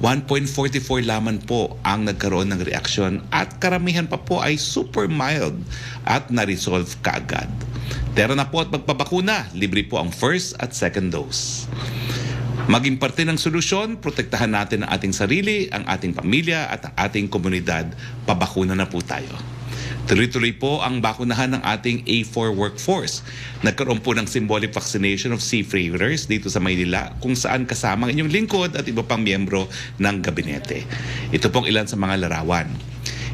1.44 lamang po ang nagkaroon ng reaksyon at karamihan pa po ay super mild at na-resolve kaagad. Tara na po at magpabakuna, libre po ang first at second dose. Maging parte ng solusyon, protektahan natin ang ating sarili, ang ating pamilya at ang ating komunidad. Pabakuna na po tayo. Tuloy-tuloy po ang bakunahan ng ating A4 workforce. Nagkaroon po ng symbolic vaccination of seafarers dito sa Maynila kung saan kasama ang inyong lingkod at iba pang miyembro ng gabinete. Ito pong ilan sa mga larawan.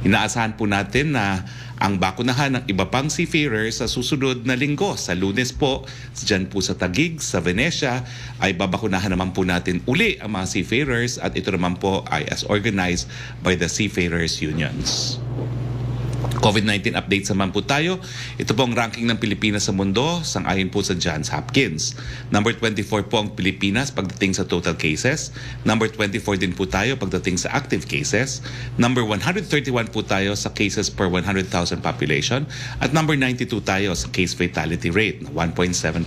Inaasahan po natin na ang bakunahan ng iba pang seafarers sa susunod na linggo. Sa Lunes po, dyan po sa Taguig, sa Venecia, ay babakunahan naman po natin uli ang mga seafarers at ito naman po ay as organized by the Seafarers Unions. COVID-19 updates naman po tayo. Ito po ang ranking ng Pilipinas sa mundo sangayon po sa Johns Hopkins. Number 24 po ang Pilipinas pagdating sa total cases. Number 24 din po tayo pagdating sa active cases. Number 131 po tayo sa cases per 100,000 population. At number 92 tayo sa case fatality rate na 1.7%.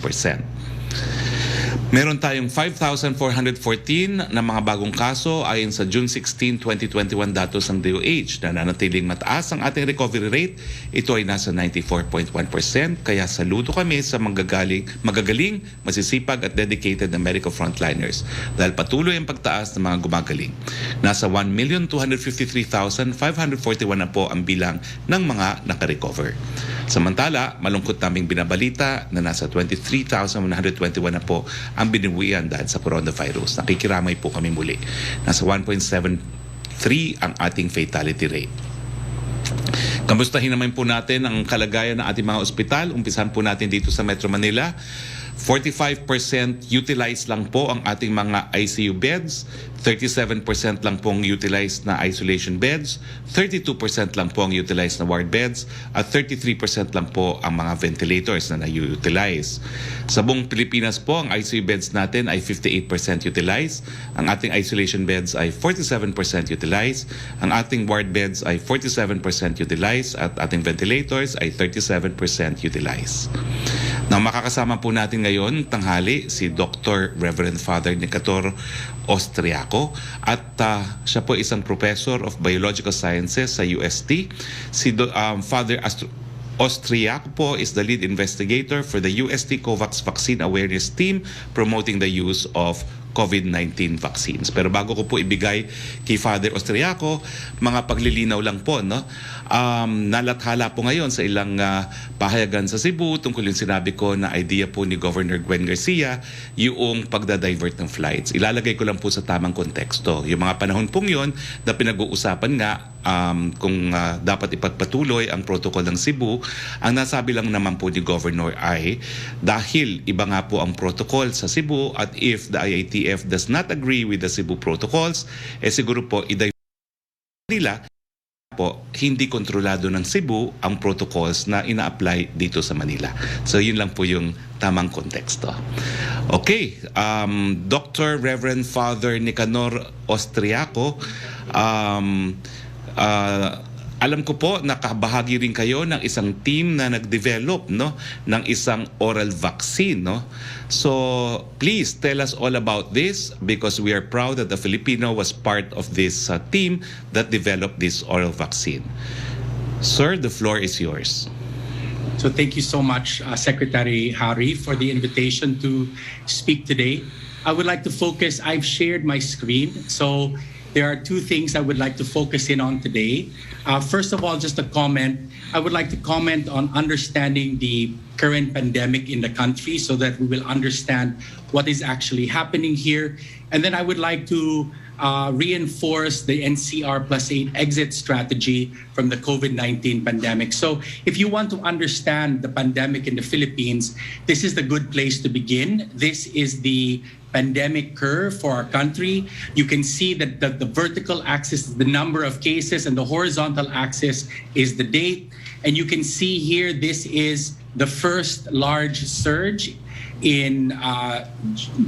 Meron tayong 5,414 na mga bagong kaso ayon sa June 16, 2021 datos ng DOH. Nananatiling mataas ang ating recovery rate. Ito ay nasa 94.1%. Kaya saludo kami sa magagaling, masisipag at dedicated na medical frontliners dahil patuloy ang pagtaas ng mga gumagaling. Nasa 1,253,541 na po ang bilang ng mga nakarecover. Samantala, malungkot naming binabalita na nasa 23,121 na po ang binibuwian dahil sa coronavirus. Nakikiramay po kami muli. Nasa 1.73 ang ating fatality rate. Kamustahin naman po natin ang kalagayan ng ating mga ospital. Umpisahan po natin dito sa Metro Manila. 45% utilized lang po ang ating mga ICU beds. 37% lang pong utilized na isolation beds, 32% lang po ang utilized na ward beds, at 33% lang po ang mga ventilators na na-utilize. Sa buong Pilipinas po, ang ICU beds natin ay 58% utilized, ang ating isolation beds ay 47% utilized, ang ating ward beds ay 47% utilized, at ating ventilators ay 37% utilized. Now, makakasama po natin ngayon tanghali si Dr. Reverend Father Nicator Austriaco at siya po isang professor of biological sciences sa UST. Si Father Austriaco po is the lead investigator for the UST COVAX Vaccine Awareness Team promoting the use of COVID-19 vaccines. Pero bago ko po ibigay kay Father Austriaco, mga paglilinaw lang po, no? Nalathala po ngayon sa ilang pahayagan sa Cebu tungkol yung sinabi ko na idea po ni Governor Gwen Garcia yung pagdadivert ng flights. Ilalagay ko lang po sa tamang konteksto. Yung mga panahon pong yun na pinag-uusapan nga kung dapat ipagpatuloy ang protocol ng Cebu, ang nasabi lang naman po ni Governor ay dahil iba nga po ang protocol sa Cebu at if the IATF does not agree with the Cebu protocols, siguro po nila po hindi kontrolado ng Cebu ang protocols na ina-apply dito sa Manila. So yun lang po yung tamang konteksto. Okay, Dr. Reverend Father Nicanor Austriaco, alam ko po nakabahagi rin kayo ng isang team na nag-develop, no, ng isang oral vaccine, no? So please tell us all about this because we are proud that the Filipino was part of this team that developed this oral vaccine. Sir, the floor is yours. So thank you so much, Secretary Harry, for the invitation to speak today. I would like to focus, I've shared my screen, so there are two things I would like to focus in on today. First of all, just a comment. I would like to comment on understanding the current pandemic in the country so that we will understand what is actually happening here. And then I would like to reinforce the NCR+8 exit strategy from the COVID-19 pandemic. So if you want to understand the pandemic in the Philippines, this is the good place to begin. This is the pandemic curve for our country. You can see that the vertical axis is the number of cases and the horizontal axis is the date. And you can see here, this is the first large surge in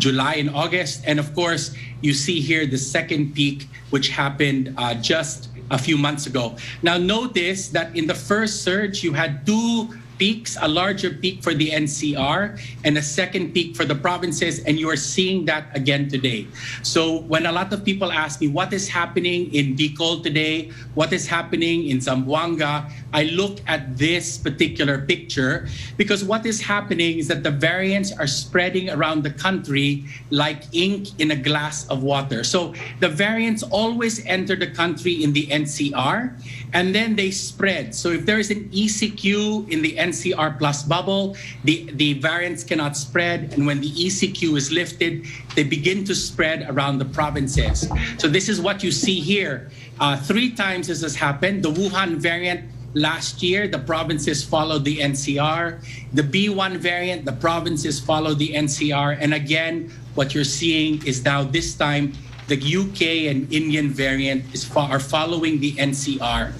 July and August. And of course, you see here the second peak, which happened just a few months ago. Now notice that in the first surge, you had two peaks, a larger peak for the NCR and a second peak for the provinces, and you are seeing that again today. So when a lot of people ask me what is happening in Bicol today, what is happening in Zamboanga, I look at this particular picture because what is happening is that the variants are spreading around the country like ink in a glass of water. So the variants always enter the country in the NCR and then they spread. So if there is an ECQ in the NCR plus bubble, the variants cannot spread. And when the ECQ is lifted, they begin to spread around the provinces. So this is what you see here. 3 times this has happened. The Wuhan variant last year, the provinces followed the NCR. The B1 variant, the provinces followed the NCR. And again, what you're seeing is now this time, the UK and Indian variant are following the NCR.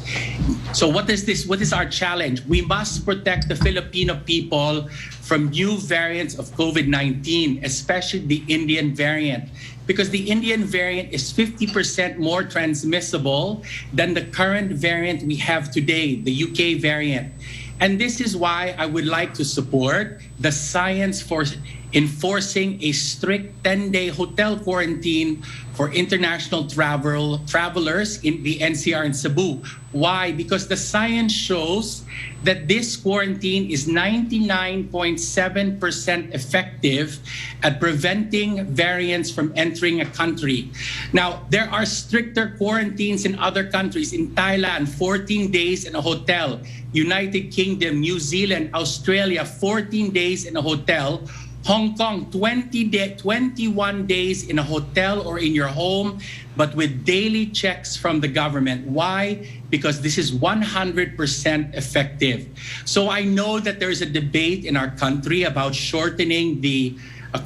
So what is this? What is our challenge? We must protect the Filipino people from new variants of COVID-19, especially the Indian variant, because the Indian variant is 50% more transmissible than the current variant we have today, the UK variant. And this is why I would like to support the science for enforcing a strict 10-day hotel quarantine for international travelers in the NCR and Cebu. Why? Because the science shows that this quarantine is 99.7% effective at preventing variants from entering a country. Now, there are stricter quarantines in other countries. In Thailand, 14 days in a hotel. United Kingdom, New Zealand, Australia, 14 days in a hotel. Hong Kong, 21 days in a hotel or in your home, but with daily checks from the government. Why? Because this is 100% effective. So I know that there is a debate in our country about shortening the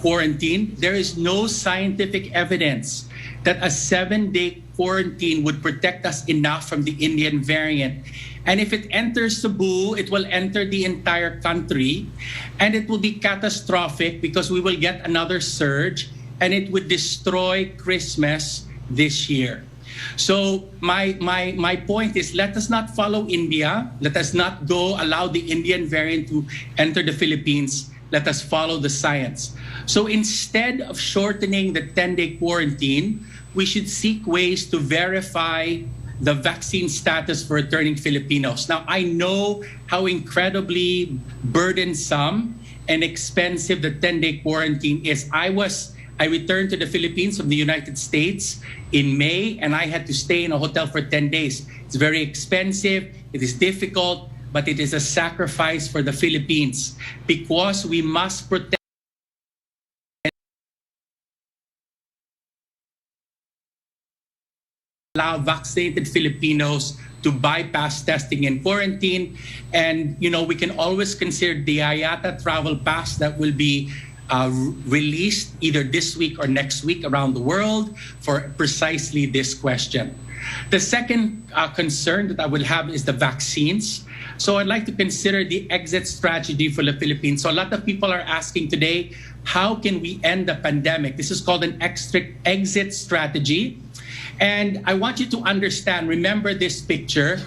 quarantine. There is no scientific evidence that a 7-day quarantine would protect us enough from the Indian variant. And if it enters Cebu, it will enter the entire country, and it will be catastrophic because we will get another surge, and it would destroy Christmas this year. So my point is, let us not follow India. Let us not allow the Indian variant to enter the Philippines. Let us follow the science. So instead of shortening the 10-day quarantine, we should seek ways to verify the vaccine status for returning Filipinos. Now, I know how incredibly burdensome and expensive the 10-day quarantine is. I returned to the Philippines from the United States in May, and I had to stay in a hotel for 10 days. It's very expensive, it is difficult, but it is a sacrifice for the Philippines because we must protect allow vaccinated Filipinos to bypass testing and quarantine. And, we can always consider the IATA travel pass that will be released either this week or next week around the world for precisely this question. The second concern that I will have is the vaccines. So I'd like to consider the exit strategy for the Philippines. So a lot of people are asking today, how can we end the pandemic? This is called an exit strategy. And I want you to understand, remember this picture.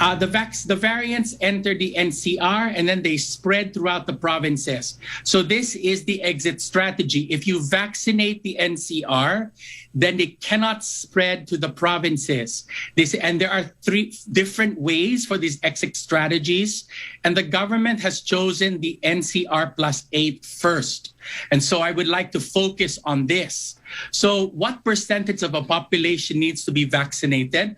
The variants enter the NCR and then they spread throughout the provinces. So this is the exit strategy. If you vaccinate the NCR, then they cannot spread to the provinces. And there are 3 different ways for these exit strategies. And the government has chosen the NCR plus 8 first. And so I would like to focus on this. So what percentage of a population needs to be vaccinated?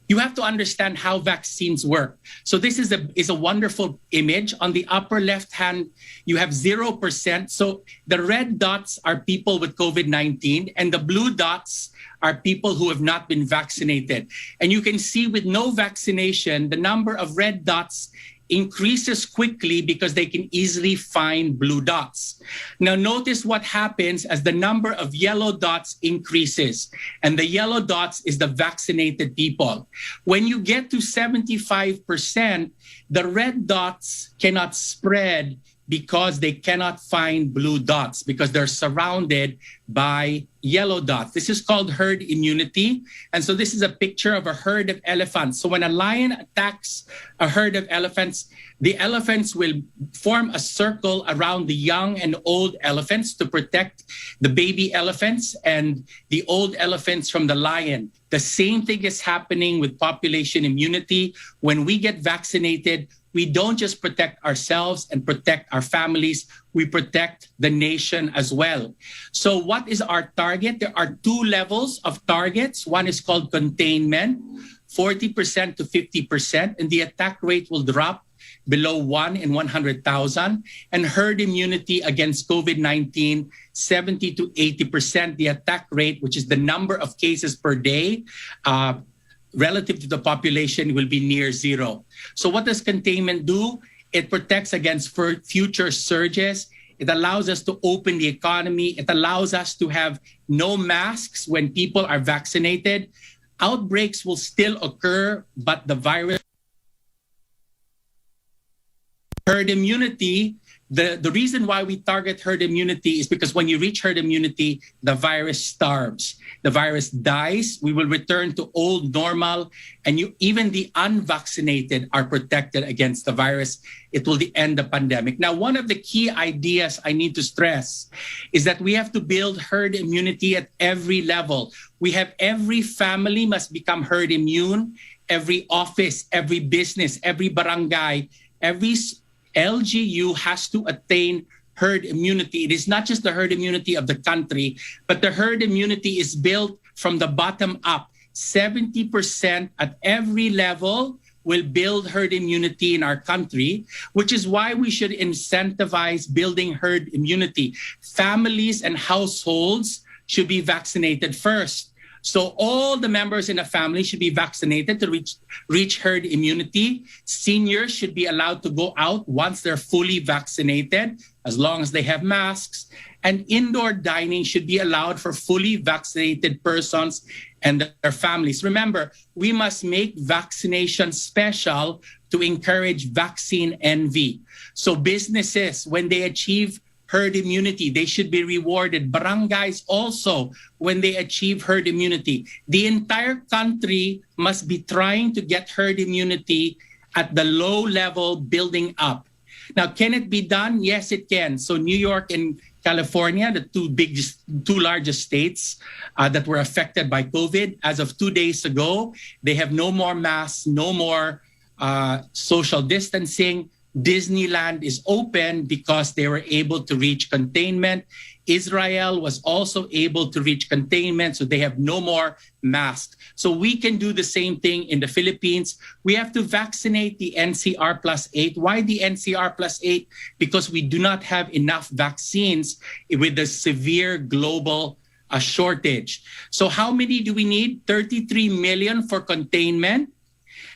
You have to understand how vaccines work. So this is a wonderful image. On the upper left hand, you have 0%. So the red dots are people with COVID-19, and the blue dots are people who have not been vaccinated. And you can see with no vaccination, the number of red dots increases quickly because they can easily find blue dots. Now notice what happens as the number of yellow dots increases, and the yellow dots is the vaccinated people. When you get to 75%, the red dots cannot spread because they cannot find blue dots because they're surrounded by yellow dots. This is called herd immunity. And so this is a picture of a herd of elephants. So when a lion attacks a herd of elephants, the elephants will form a circle around the young and old elephants to protect the baby elephants and the old elephants from the lion. The same thing is happening with population immunity. When we get vaccinated, we don't just protect ourselves and protect our families, we protect the nation as well. So what is our target? There are two levels of targets. One is called containment, 40% to 50%, and the attack rate will drop below 1 in 100,000. And herd immunity against COVID-19, 70 to 80%. The attack rate, which is the number of cases per day, relative to the population, will be near zero. So what does containment do? It protects against future surges. It allows us to open the economy. It allows us to have no masks when people are vaccinated. Outbreaks will still occur, but the virus. Herd immunity, the reason why we target herd immunity is because when you reach herd immunity, the virus starves. The virus dies. We will return to old normal, and even the unvaccinated are protected against the virus. It will end the pandemic. Now, one of the key ideas I need to stress is that we have to build herd immunity at every level. We have every family must become herd immune, every office, every business, every barangay, every LGU has to attain herd immunity. It is not just the herd immunity of the country, but the herd immunity is built from the bottom up. 70% at every level will build herd immunity in our country, which is why we should incentivize building herd immunity. Families and households should be vaccinated first. So all the members in a family should be vaccinated to reach herd immunity. Seniors should be allowed to go out once they're fully vaccinated, as long as they have masks. And indoor dining should be allowed for fully vaccinated persons and their families. Remember, we must make vaccination special to encourage vaccine envy. So businesses, when they achieve herd immunity, they should be rewarded. Barangays also, when they achieve herd immunity. The entire country must be trying to get herd immunity at the low level, building up. Now, can it be done? Yes, it can. So New York and California, the two largest states that were affected by COVID, as of 2 days ago, they have no more masks, no more social distancing. Disneyland is open because they were able to reach containment. Israel was also able to reach containment, so they have no more masks. So we can do the same thing in the Philippines. We have to vaccinate the NCR plus 8. Why the NCR plus 8? Because we do not have enough vaccines with the severe global shortage. So how many do we need? 33 million for containment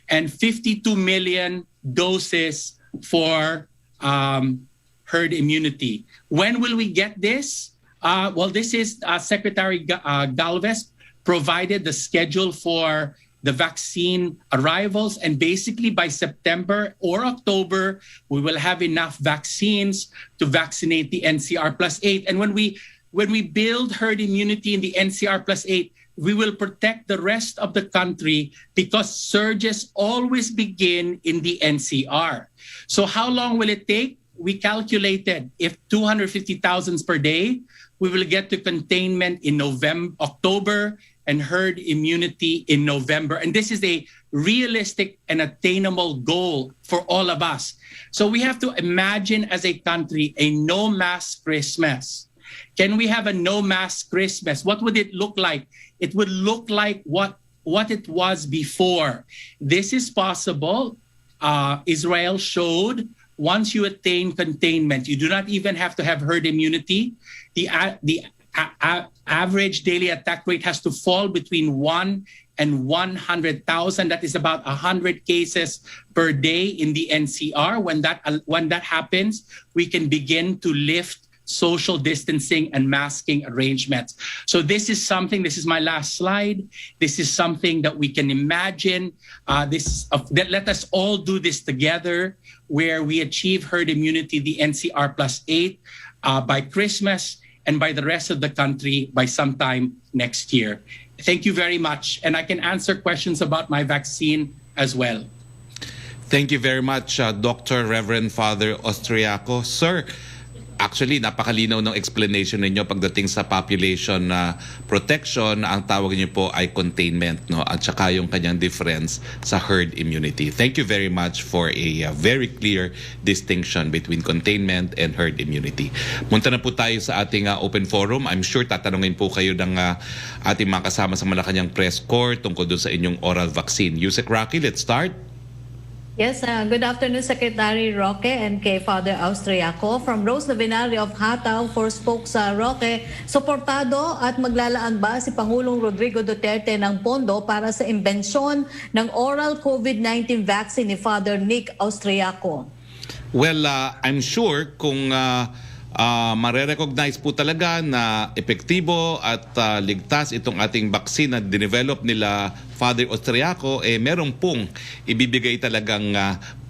and 52 million doses for herd immunity. When will we get this? Well, this is Secretary Galvez provided the schedule for the vaccine arrivals, and basically by September or October, we will have enough vaccines to vaccinate the NCR plus 8. And when we build herd immunity in the NCR plus 8, we will protect the rest of the country because surges always begin in the NCR. So how long will it take? We calculated if 250,000 per day, we will get to containment in October, and herd immunity in November. And this is a realistic and attainable goal for all of us. So we have to imagine as a country a no-mask Christmas. Can we have a no-mask Christmas? What would it look like? It would look like what it was before. This is possible. Israel showed once you attain containment, you do not even have to have herd immunity. The average daily attack rate has to fall between 1 and 100,000. That is about 100 cases per day in the NCR. When that happens, we can begin to lift social distancing and masking arrangements. So this is my last slide. This is something that we can imagine. Let us all do this together, where we achieve herd immunity, the NCR +8, by Christmas, and by the rest of the country by sometime next year. Thank you very much. And I can answer questions about my vaccine as well. Thank you very much, Dr. Reverend Father Austriaco. Sir, actually, napakalinaw ng explanation ninyo pagdating sa population protection. Ang tawag niyo po ay containment, no? At saka yung kanyang difference sa herd immunity. Thank you very much for a very clear distinction between containment and herd immunity. Munta na po tayo sa ating open forum. I'm sure tatanungin po kayo ng ating mga kasama sa Malacanang Press Corps tungkol doon sa inyong oral vaccine. Yusek Roque, let's start. Yes, good afternoon, Secretary Roque and kay Father Austriaco. From Rose Navenario of Hataw for Roque, suportado at maglalaan ba si Pangulong Rodrigo Duterte ng pondo para sa imbensyon ng oral COVID-19 vaccine ni Father Nick Austriaco? Well, I'm sure kung mare-recognize po talaga na epektibo at ligtas itong ating vaccine na dinevelop nila Father Austriaco, meron pong ibibigay talagang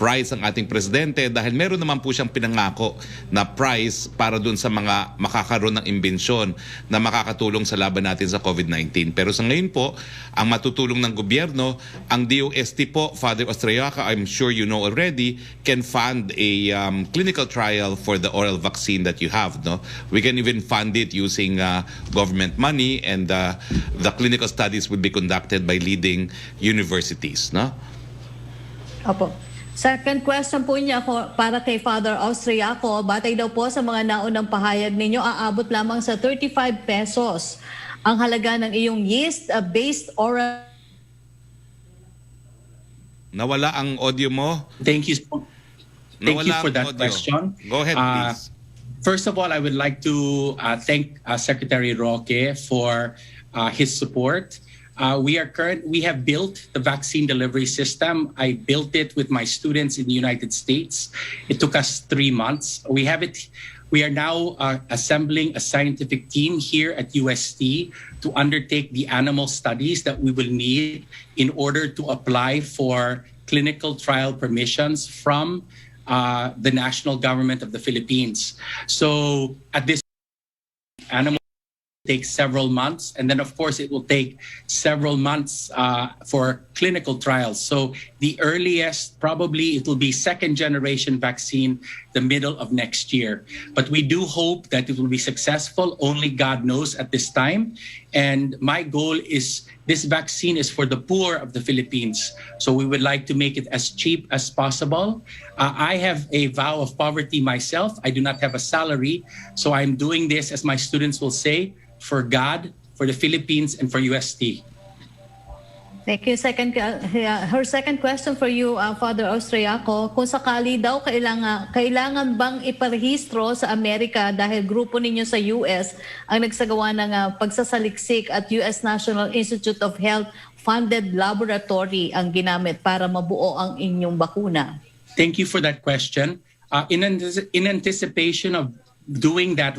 prize ang ating presidente dahil meron naman po siyang pinangako na prize para dun sa mga makakaroon ng imbensyon na makakatulong sa laban natin sa COVID-19. Pero sa ngayon po, ang matutulong ng gobyerno, ang DOST po, Father Austriaco, I'm sure you know already, can fund a clinical trial for the oral vaccine that you have. No? We can even fund it using government money, and the clinical studies will be conducted by leading universities, no? Opo. Second question po niya para kay Father Austriaco, batay daw po sa mga naunang pahayag ninyo, aabot lamang sa 35 pesos ang halaga ng iyong yeast-based oral. Nawala ang audio mo. Thank you for that question. Go ahead, please. First of all, I would like to thank Secretary Roque for his support. We have built the vaccine delivery system. I built it with my students in the United States. It took us 3 months. We are now assembling a scientific team here at UST to undertake the animal studies that we will need in order to apply for clinical trial permissions from the national government of the Philippines. So at this animal take several months, and then of course it will take several months for clinical trials. So the earliest, probably it will be second generation vaccine the middle of next year. But we do hope that it will be successful. Only God knows at this time. And my goal is this vaccine is for the poor of the Philippines. So we would like to make it as cheap as possible. I have a vow of poverty myself. I do not have a salary. So I'm doing this, as my students will say, for God, for the Philippines, and for UST. Thank you. Her second question for you, Father Austriaco, kung sakali daw kailangan bang iparehistro sa Amerika dahil grupo ninyo sa US ang nagsagawa ng pagsasaliksik at US National Institute of Health funded laboratory ang ginamit para mabuo ang inyong bakuna? Thank you for that question. In anticipation of doing that,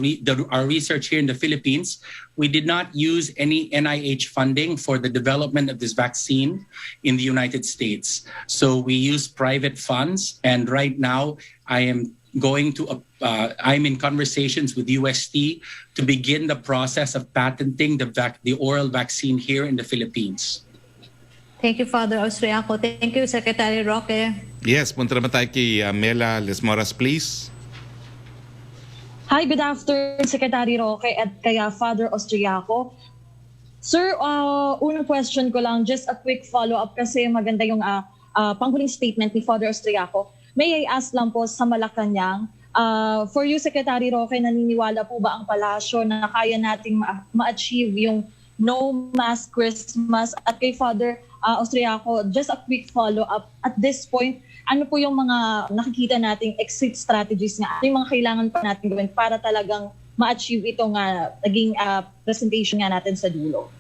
our research here in the Philippines, we did not use any NIH funding for the development of this vaccine in the United States. So we use private funds, and right now I'm in conversations with UST to begin the process of patenting the oral vaccine here in the Philippines. Thank you, Father Austriaco. Thank you, Secretary Roque. Yes, punta naman tayo kay Mela Lesmoras, please. Hi, good afternoon, Secretary Roque at kaya Father Austriaco. Sir, unang question ko lang, just a quick follow-up kasi maganda yung panghuling statement ni Father Austriaco. May I ask lang po sa Malacanang, for you, Secretary Roque, naniniwala po ba ang palasyo na kaya nating ma-achieve yung no mask Christmas? At kay Father Austriaco, just a quick follow-up. At this point, ano po yung mga nakikita nating exit strategies nga? Ano yung mga kailangan pa natin gawin para talagang ma-achieve itong naging presentation nga natin sa dulo?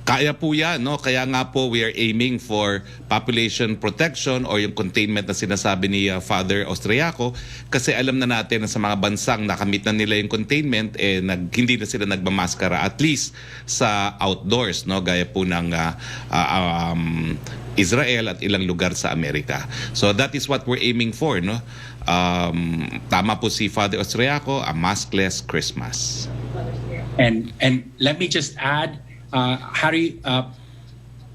Kaya po yan, no? Kaya nga po we are aiming for population protection or yung containment na sinasabi ni Father Austriaco, kasi alam na natin na sa mga bansang nakamit na nila yung containment, hindi na sila nagmamaskara, at least sa outdoors, no? Gaya po ng Israel at ilang lugar sa Amerika. So that is what we're aiming for, no? Tama po si Father Austriaco, a maskless Christmas. And let me just add, Harry,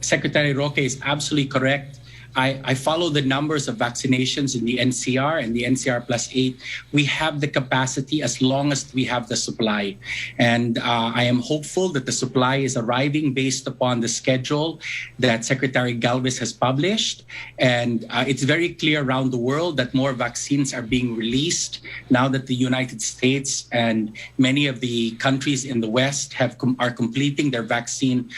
Secretary Roque is absolutely correct. I follow the numbers of vaccinations in the NCR and the NCR plus 8. We have the capacity as long as we have the supply. And I am hopeful that the supply is arriving based upon the schedule that Secretary Galvez has published. And it's very clear around the world that more vaccines are being released now that the United States and many of the countries in the West are completing their vaccine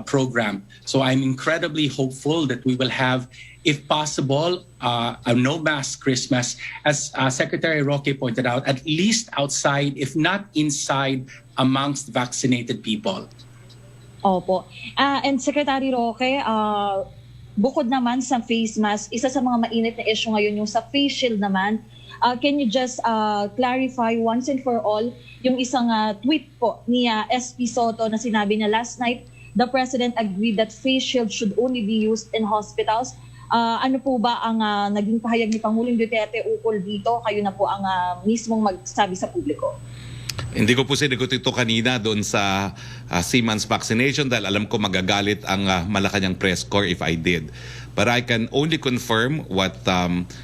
program. So I'm incredibly hopeful that we will have, if possible, a no-mask Christmas, as Secretary Roque pointed out, at least outside, if not inside, amongst vaccinated people. Opo. And Secretary Roque, bukod naman sa face mask, isa sa mga mainit na issue ngayon yung sa face shield naman. Can you just clarify once and for all yung isang tweet po ni SP Soto na sinabi niya last night, the President agreed that face shield should only be used in hospitals. Ano po ba ang naging pahayag ni Pangulong Duterte ukol dito? Kayo na po ang mismong magsabi sa publiko. Hindi ko po sinagot ito kanina doon sa Seaman's vaccination dahil alam ko magagalit ang Malacanang press corps if I did. But I can only confirm what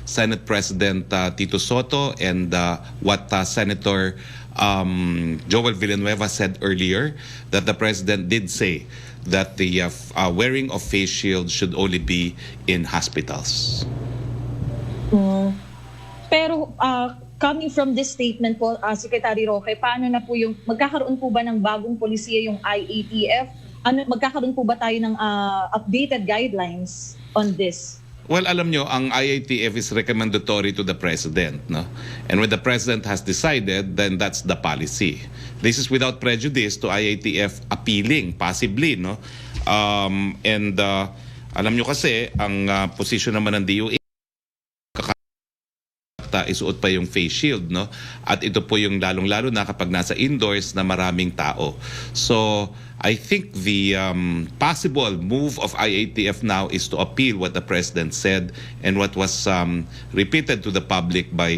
Senate President Tito Soto and what Senator Joel Villanueva said earlier, that the President did say that the wearing of face shields should only be in hospitals. Pero coming from this statement po, Secretary Roque, paano na po yung, magkakaroon po ba ng bagong polisiya yung IATF? Magkakaroon po ba tayo ng updated guidelines on this? Well, alam nyo, ang IATF is recommendatory to the President, no? And when the President has decided, then that's the policy. This is without prejudice to IATF appealing, possibly, no? Alam nyo kasi, ang position naman ng DOA, isuot pa yung face shield, no? At ito po yung lalong-lalo na kapag nasa indoors na maraming tao. So I think the possible move of IATF now is to appeal what the President said and what was repeated to the public by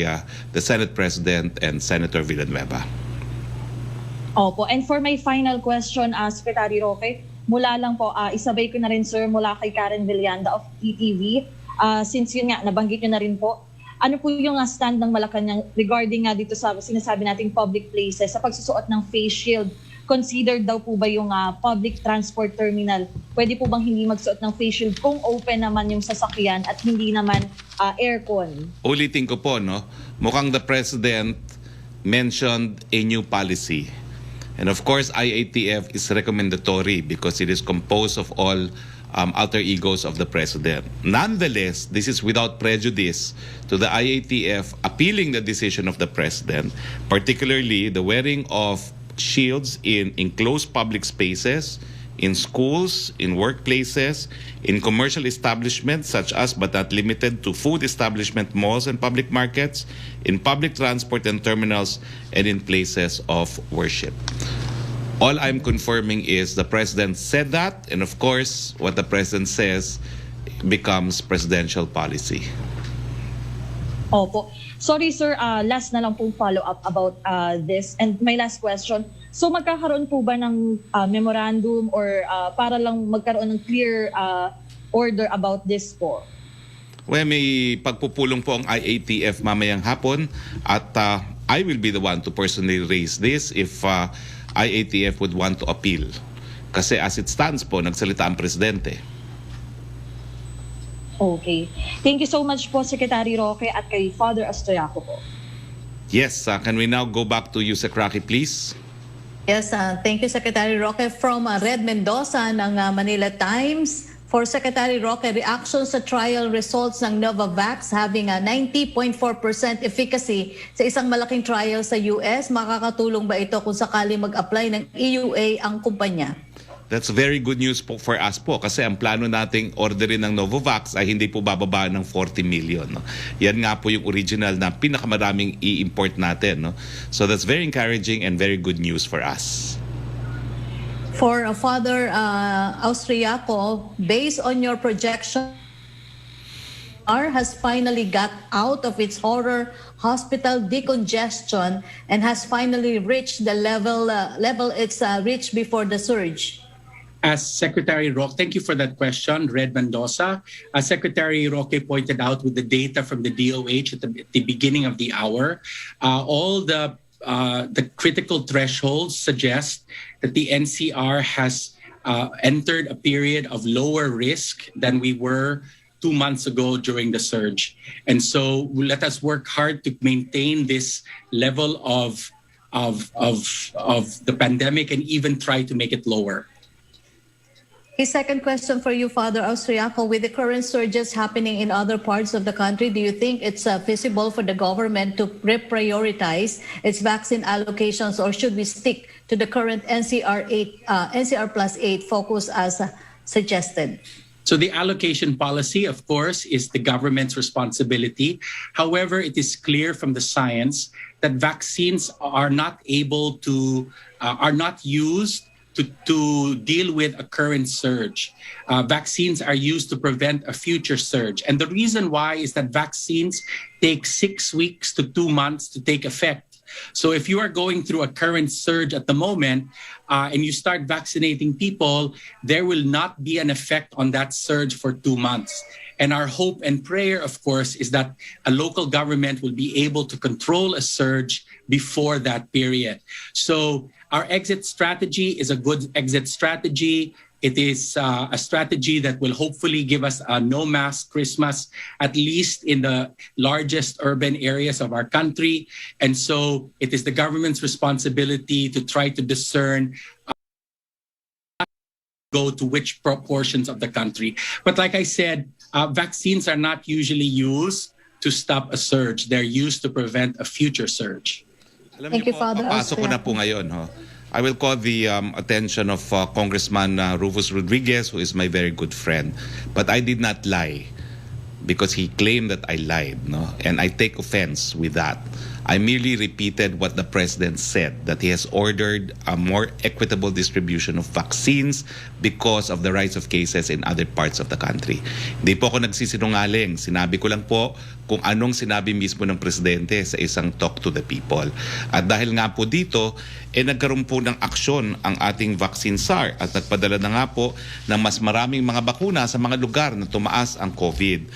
the Senate President and Senator Villanueva. Opo. And for my final question, Secretary Roque, mula lang po, isabay ko na rin, sir, mula kay Karen Villanda of TTV. Since yun nga, nabanggit nyo na rin po, ano po yung stand ng Malacanang regarding nga dito sa sinasabi nating public places sa pagsusuot ng face shield? Considered daw po ba yung public transport terminal? Pwede po bang hindi magsuot ng face shield kung open naman yung sasakyan at hindi naman aircon? Ulitin ko po, no? Mukhang the President mentioned a new policy. And of course, IATF is recommendatory because it is composed of all alter egos of the President. Nonetheless, this is without prejudice to the IATF appealing the decision of the President, particularly the wearing of shields in enclosed public spaces, in schools, in workplaces, in commercial establishments such as but not limited to food establishment, malls and public markets, in public transport and terminals, and in places of worship. All I'm confirming is the President said that, and of course, what the President says becomes presidential policy. Opo. Sorry, sir, last na lang pong follow-up about this. And my last question, so magkakaroon po ba ng memorandum or para lang magkaroon ng clear order about this po? Well, may pagpupulong po ang IATF mamayang hapon at I will be the one to personally raise this if IATF would want to appeal. Kasi as it stands po, nagsalita ang Presidente. Okay. Thank you so much po, Secretary Roque, at kay Father Austriaco po. Yes, can we now go back to you, Secretary, please? Yes, thank you, Secretary Roque. From Red Mendoza ng Manila Times, for Secretary Roque, reaction sa trial results ng Novavax having a 90.4% efficacy sa isang malaking trial sa US. Makakatulong ba ito kung sakali mag-apply ng EUA ang kumpanya? That's very good news po for us po kasi ang plano nating orderin ng Novavax ay hindi po bababa ng 40 million. No? Yan nga po yung original na pinakamaraming i-import natin. No? So that's very encouraging and very good news for us. For Father Austriaco, based on your projection, has finally got out of its horror hospital decongestion and has finally reached the level it's reached before the surge. As Secretary Roque, thank you for that question, Red Mendoza. As Secretary Roque pointed out with the data from the DOH at the beginning of the hour, all the critical thresholds suggest that the NCR has entered a period of lower risk than we were 2 months ago during the surge. And so let us work hard to maintain this level of the pandemic and even try to make it lower. His second question for you, Father Austriaco, with the current surges happening in other parts of the country, do you think it's feasible for the government to reprioritize its vaccine allocations, or should we stick to the current NCR plus 8 focus as suggested? So the allocation policy, of course, is the government's responsibility. However, it is clear from the science that vaccines are not used to deal with a current surge. Vaccines are used to prevent a future surge. And the reason why is that vaccines take 6 weeks to 2 months to take effect. So if you are going through a current surge at the moment and you start vaccinating people, there will not be an effect on that surge for 2 months. And our hope and prayer, of course, is that a local government will be able to control a surge before that period. So our exit strategy is a good exit strategy. It is a strategy that will hopefully give us a no-mask Christmas, at least in the largest urban areas of our country. And so it is the government's responsibility to try to discern go to which proportions of the country. But like I said, vaccines are not usually used to stop a surge. They're used to prevent a future surge. Alam Thank niyo you, po, Father papasok ko na Austriaco. po ngayon. I will call the attention of Congressman Rufus Rodriguez, who is my very good friend. But I did not lie because he claimed that I lied. No? And I take offense with that. I merely repeated what the President said, that he has ordered a more equitable distribution of vaccines because of the rise of cases in other parts of the country. Hindi po ako nagsisinungaling. Sinabi ko lang po kung anong sinabi mismo ng Presidente sa isang talk to the people. At dahil nga po dito, nagkaroon po ng aksyon ang ating vaccine SAR at nagpadala na nga po ng mas maraming mga bakuna sa mga lugar na tumaas ang COVID.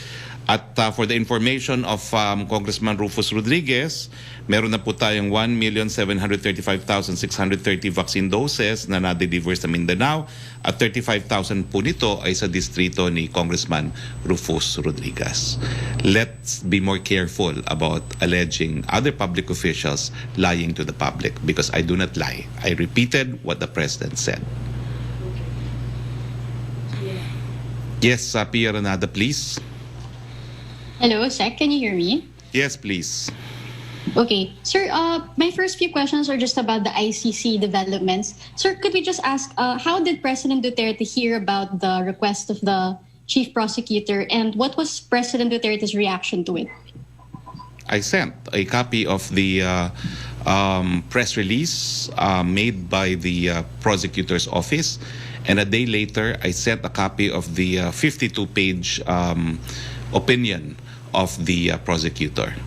At for the information of Congressman Rufus Rodriguez, meron na po tayong 1,735,630 vaccine doses na na-deliver sa Mindanao at 35,000 po nito ay sa distrito ni Congressman Rufus Rodriguez. Let's be more careful about alleging other public officials lying to the public because I do not lie. I repeated what the President said. Yes, Pia Renada, please. Hello, Sec. Can you hear me? Yes, please. Okay. Sir, my first few questions are just about the ICC developments. Sir, could we just ask, how did President Duterte hear about the request of the Chief Prosecutor, and what was President Duterte's reaction to it? I sent a copy of the press release made by the prosecutor's office, and a day later, I sent a copy of the 52-page opinion of the prosecutor.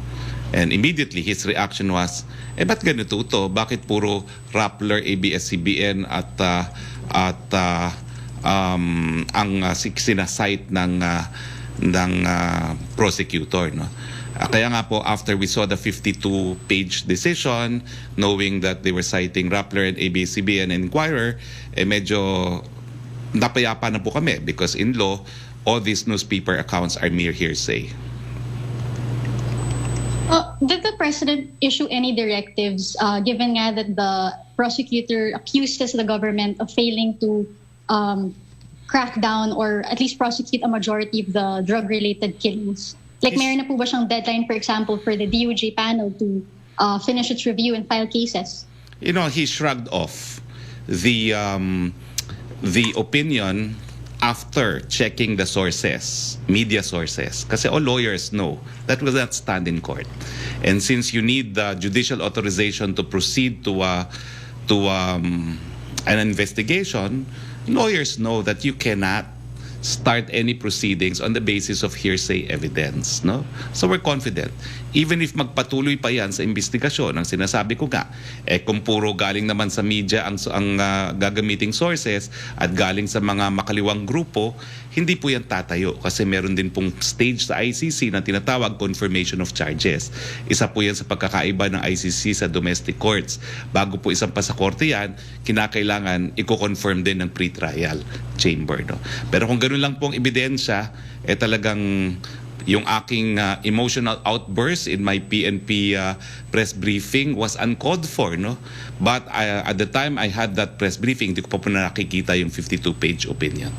And immediately, his reaction was, ba't ganito ito? Bakit puro Rappler, ABS-CBN at ang sinasite ng prosecutor, no? Kaya nga po, after we saw the 52-page decision, knowing that they were citing Rappler and ABS-CBN and Inquirer, medyo napayapa na po kami because in law, all these newspaper accounts are mere hearsay. Did the President issue any directives, given nga that the prosecutor accused the government of failing to crack down or at least prosecute a majority of the drug-related killings? Like, meron na po ba siyang deadline, for example, for the DOJ panel to finish its review and file cases? You know, he shrugged off the the opinion after checking the sources, media sources. Kasi all lawyers know that will not stand in court. And since you need the judicial authorization to proceed to an investigation, lawyers know that you cannot start any proceedings on the basis of hearsay evidence, no? So we're confident. Even if magpatuloy pa yan sa investigasyon, ang sinasabi ko nga, kung puro galing naman sa media ang gagamiting sources at galing sa mga makaliwang grupo, hindi po yan tatayo kasi meron din pong stage sa ICC na tinatawag confirmation of charges. Isa po yan sa pagkakaiba ng ICC sa domestic courts. Bago po isang pa sa korte yan, kinakailangan i-confirm din ng pre-trial chamber, no? Pero kung ganun lang pong ebidensya, talagang yung aking emotional outburst in my PNP press briefing was uncalled for, no? But at the time I had that press briefing, hindi ko pa po nakikita yung 52-page opinion.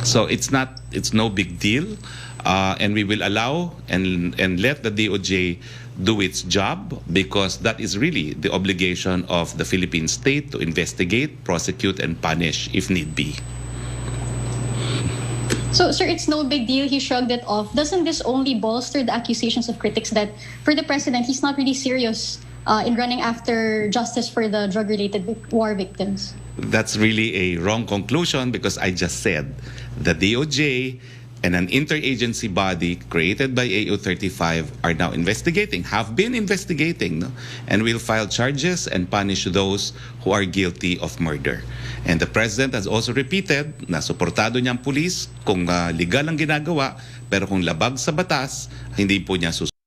So it's no big deal, and we will allow and let the DOJ do its job because that is really the obligation of the Philippine state to investigate, prosecute, and punish if need be. So, sir, it's no big deal. He shrugged it off. Doesn't this only bolster the accusations of critics that for the president, he's not really serious in running after justice for the drug-related war victims? That's really a wrong conclusion because I just said the DOJ and an interagency body created by AO35 are now investigating, have been investigating, no? And will file charges and punish those who are guilty of murder. And the president has also repeated na suportado niyang pulis kung legal ang ginagawa, pero kung labag sa batas, hindi po niya susunod.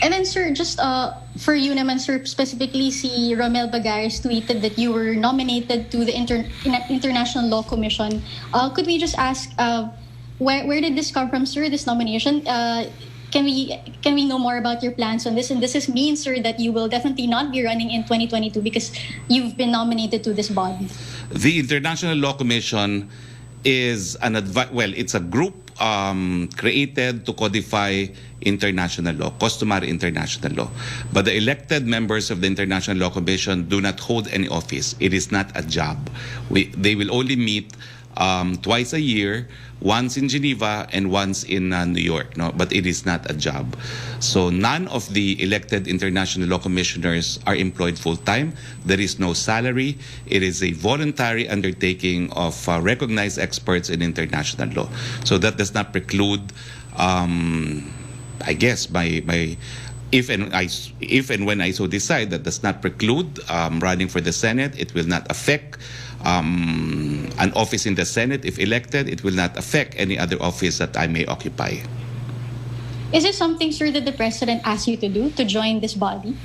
And then, sir, just for you naman, sir, specifically, si Romel Bagares tweeted that you were nominated to the International Law Commission. Could we just ask, where did this come from, sir, this nomination? Can we know more about your plans on this? And does this mean, sir, that you will definitely not be running in 2022 because you've been nominated to this body? The International Law Commission is it's a group created to codify international law, customary international law. But the elected members of the International Law Commission do not hold any office. It is not a job. They will only meet twice a year, once in Geneva and once in New York, no? But it is not a job. So none of the elected international law commissioners are employed full-time. There is no salary. It is a voluntary undertaking of recognized experts in international law. So that does not preclude, I guess, if and when I so decide, that does not preclude running for the Senate. It will not affect an office in the Senate. If elected, it will not affect any other office that I may occupy. Is it something, sir, that the president asked you to do, to join this body?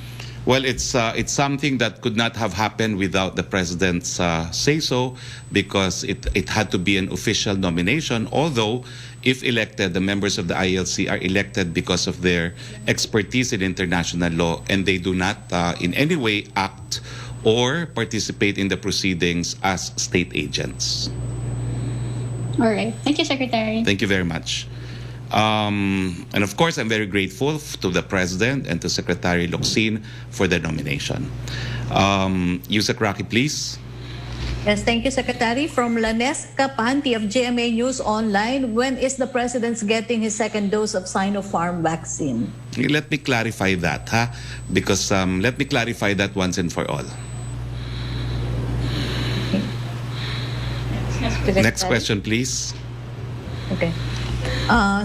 Well, it's something that could not have happened without the president's say-so, because it had to be an official nomination, although if elected, the members of the ILC are elected because of their expertise in international law, and they do not in any way act or participate in the proceedings as state agents. All right. Thank you, Secretary. Thank you very much. And of course, I'm very grateful to the President and to Secretary Locsin for the nomination. Yusek Roque, please. Yes, thank you, Secretary. From Lanes Kapanti of GMA News Online, when is the President getting his second dose of Sinopharm vaccine? Let me clarify that, because let me clarify that once and for all. Okay. Next question, please. Okay.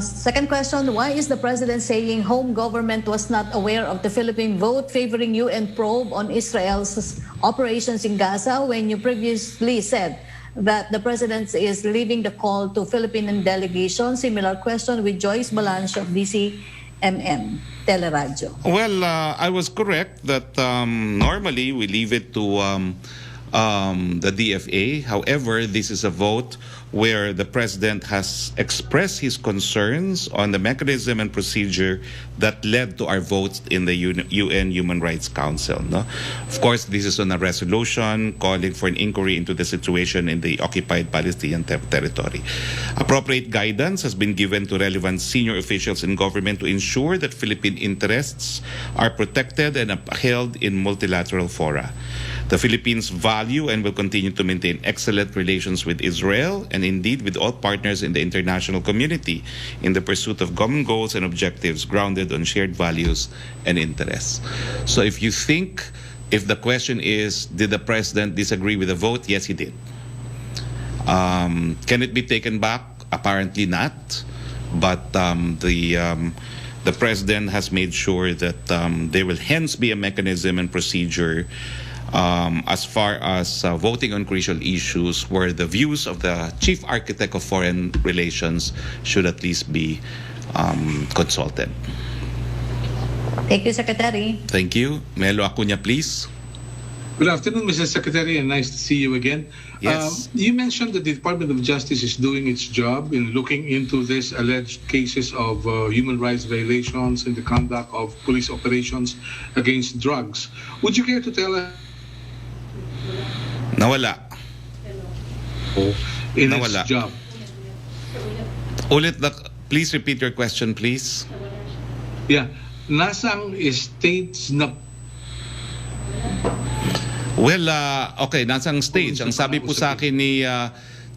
Second question, why is the President saying home government was not aware of the Philippine vote favoring UN probe on Israel's operations in Gaza when you previously said that the President is leaving the call to Philippine delegation? Similar question with Joyce Balancho of DCMM Teleradio. Well, I was correct that normally we leave it to the DFA. However, this is a vote where the President has expressed his concerns on the mechanism and procedure that led to our votes in the UN Human Rights Council. No? Of course, this is on a resolution calling for an inquiry into the situation in the occupied Palestinian territory. Appropriate guidance has been given to relevant senior officials in government to ensure that Philippine interests are protected and upheld in multilateral fora. The Philippines value and will continue to maintain excellent relations with Israel and indeed with all partners in the international community in the pursuit of common goals and objectives grounded on shared values and interests. So if the question is, did the president disagree with the vote? Yes, he did. Can it be taken back? Apparently not. But the president has made sure that there will hence be a mechanism and procedure as far as voting on crucial issues where the views of the chief architect of foreign relations should at least be consulted. Thank you, Secretary. Thank you. Melo Acuña, please. Good afternoon, Mr. Secretary, and nice to see you again. Yes. You mentioned that the Department of Justice is doing its job in looking into this alleged cases of human rights violations in the conduct of police operations against drugs. Would you care to tell us Nawala. in Nawala. its job? Please repeat your question, please. Yeah. Nasang states na Well, okay, nasang stage. Ang sabi po sa akin ni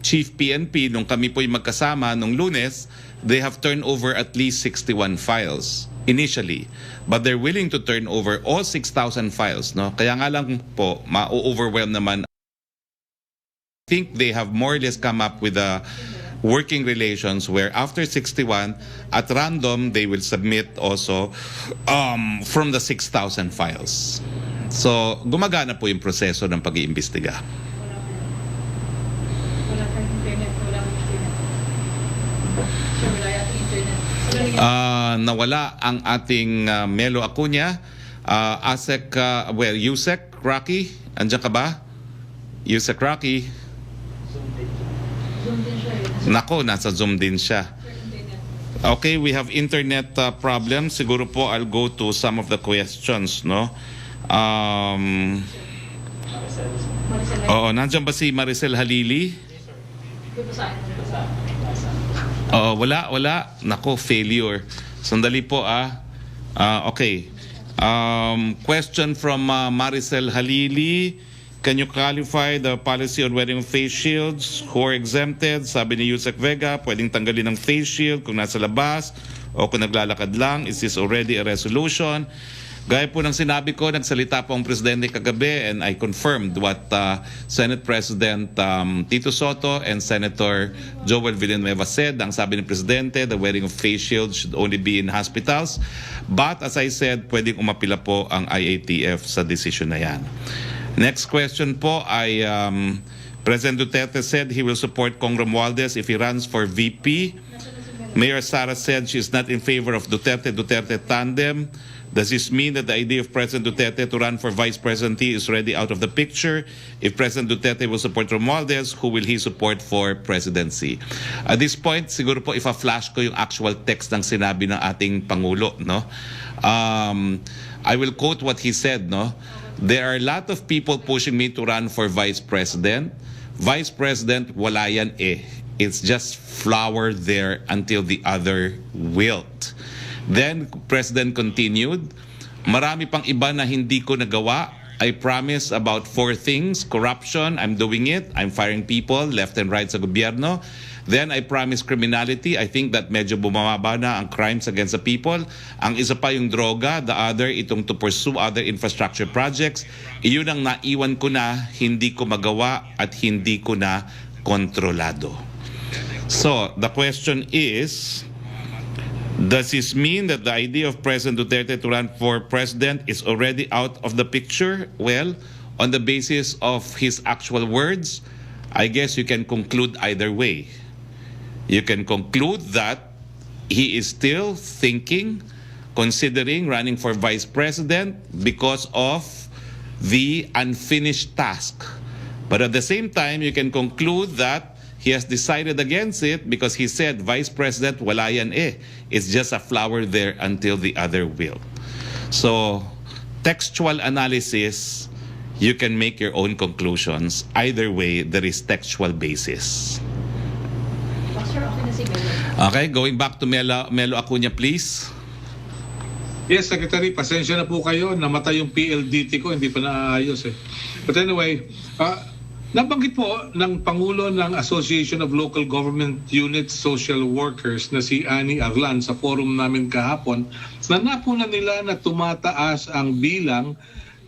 Chief PNP nung kami po'y magkasama nung Lunes, they have turned over at least 61 files initially. But they're willing to turn over all 6,000 files. No? Kaya nga lang po, ma-overwhelm naman. I think they have more or less come up with a working relations where after 61, at random, they will submit also from the 6,000 files. So, gumagana po yung proseso ng pag-iimbestiga. Nawala ang ating Melo Acuña. Yusek Roque, andyan ka ba? Yusek Roque. Nako, nasa Zoom din siya. Okay, we have internet problems. Siguro po I'll go to some of the questions, no? Nandiyan ba si Maricel Halili? Wala. Nako, failure. Sandali po okay. Question from Maricel Halili. Can you clarify the policy on wearing face shields? Who are exempted? Sabi ni Yusek Vega, pwedeng tanggalin ng face shield kung nasa labas o kung naglalakad lang. Is this already a resolution? Gaya po ng sinabi ko, nagsalita po ang Presidente kagabi and I confirmed what Senate President Tito Soto and Senator Joel Villanueva said. Ang sabi ng Presidente, the wearing of face shields should only be in hospitals. But as I said, pwedeng umapila po ang IATF sa decision na yan. Next question po ay President Duterte said he will support Kong Romualdez if he runs for VP. Mayor Sara said she is not in favor of Duterte tandem. Does this mean that the idea of President Duterte to run for Vice Presidency is already out of the picture? If President Duterte will support Romualdez, who will he support for presidency? At this point, siguro po ifa-flash ko yung actual text ng sinabi ng ating Pangulo, no? I will quote what he said, no? There are a lot of people pushing me to run for Vice President. Vice President, wala yan eh. It's just flower there until the other wilt. Then, President continued, marami pang iba na hindi ko nagawa. I promise about 4 things. Corruption, I'm doing it. I'm firing people left and right sa gobyerno. Then, I promise criminality. I think that medyo bumababa na ang crimes against the people. Ang isa pa yung droga. The other, itong to pursue other infrastructure projects. Iyon ang naiwan ko na, hindi ko magawa at hindi ko na kontrolado. So, the question is, does this mean that the idea of President Duterte to run for president is already out of the picture? Well, on the basis of his actual words, I guess you can conclude either way. You can conclude that he is still thinking, considering running for vice president because of the unfinished task. But at the same time, you can conclude that he has decided against it because he said, Vice President, wala yan eh. It's just a flower there until the other will. So, textual analysis, you can make your own conclusions. Either way, there is textual basis. Okay, going back to Melo Acuña, please. Yes, Secretary, pasensya na po kayo. Namatay yung PLDT ko, hindi pa naayos eh. But anyway, nabanggit po ng Pangulo ng Association of Local Government Units Social Workers na si Annie Arlan sa forum namin kahapon na napunan nila na tumataas ang bilang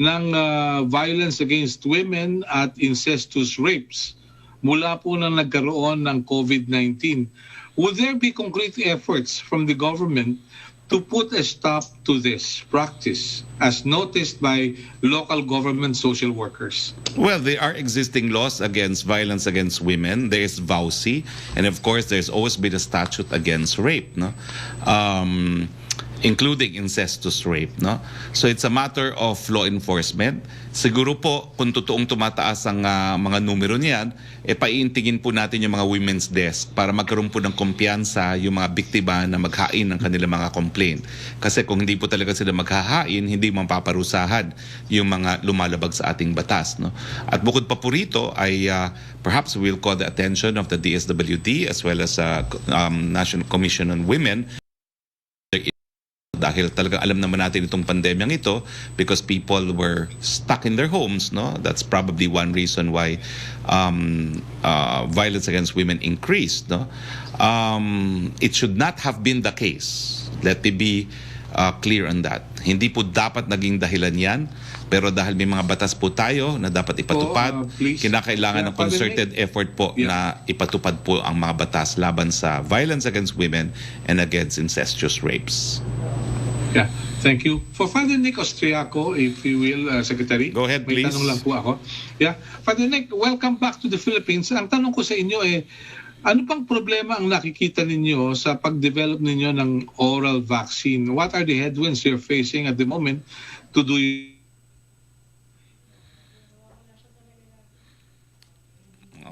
ng violence against women at incestuous rapes mula po nang nagkaroon ng COVID-19. Would there be concrete efforts from the government to put a stop to this practice as noticed by local government social workers? Well, there are existing laws against violence against women. There's VAUSI, and of course, there's always been a statute against rape, no? Including incestuous rape, no? So it's a matter of law enforcement. Siguro po, kung totoong tumataas ang mga numero niyan, paiintingin po natin yung mga women's desk para magkaroon po ng kumpiyansa yung mga biktima na maghain ng kanilang mga complaint. Kasi kung hindi po talaga sila maghahain, hindi mapaparusahan yung mga lumalabag sa ating batas, no? At bukod pa po rito ay perhaps we'll call the attention of the DSWD as well as National Commission on Women, dahil talagang alam naman natin itong pandemyang ito because people were stuck in their homes, no? That's probably one reason why violence against women increased, no? It should not have been the case. Let me be clear on that. Hindi po dapat naging dahilan yan, pero dahil may mga batas po tayo na dapat ipatupad, kinakailangan ng concerted effort po na ipatupad po ang mga batas laban sa violence against women and against incestuous rapes. Yeah, thank you. For Father Nick Austriaco, if you will, Secretary. Go ahead, may please. tanong lang po ako. Yeah, Father Nick, welcome back to the Philippines. Ang tanong ko sa inyo ano pang problema ang nakikita ninyo sa pag-develop ninyo ng oral vaccine? What are the headwinds you're facing at the moment to do?